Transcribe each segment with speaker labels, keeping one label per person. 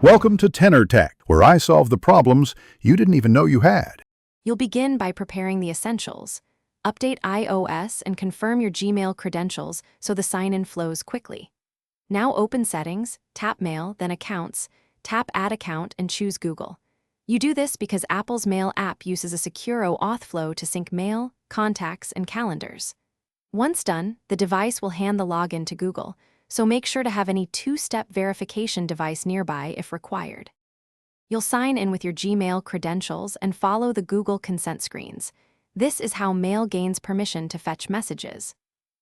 Speaker 1: Welcome to Tenor Tech, where I solve the problems you didn't even know you had.
Speaker 2: You'll begin by preparing the essentials. Update iOS and confirm your Gmail credentials so the sign-in flows quickly. Now open Settings, tap Mail, then Accounts, tap Add Account and choose Google. You do this because Apple's Mail app uses a secure auth flow to sync mail, contacts, and calendars. Once done, the device will hand the login to Google, so make sure to have any two-step verification device nearby if required. You'll sign in with your Gmail credentials and follow the Google consent screens. This is how Mail gains permission to fetch messages.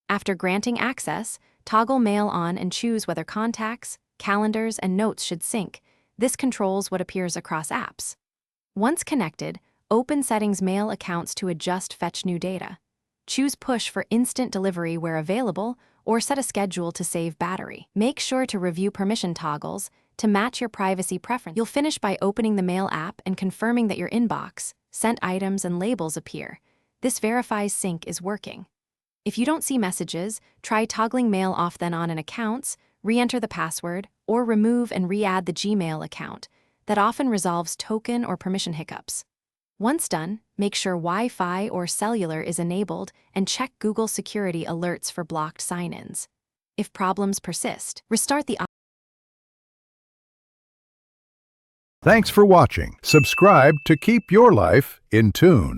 Speaker 2: After granting access, toggle Mail on and choose whether contacts, calendars, and notes should sync. This controls what appears across apps. Once connected, open Settings Mail accounts to adjust Fetch New Data. Choose Push for instant delivery where available, or set a schedule to save battery. Make sure to review permission toggles to match your privacy preference. You'll finish by opening the Mail app and confirming that your inbox, sent items, and labels appear. This verifies sync is working. If you don't see messages, try toggling Mail off then on in Accounts, re-enter the password, or remove and re-add the Gmail account. That often resolves token or permission hiccups. Once done, make sure Wi-Fi or cellular is enabled and check Google security alerts for blocked sign-ins. If problems persist, restart the
Speaker 1: Thanks for watching. Subscribe to keep your life in tune.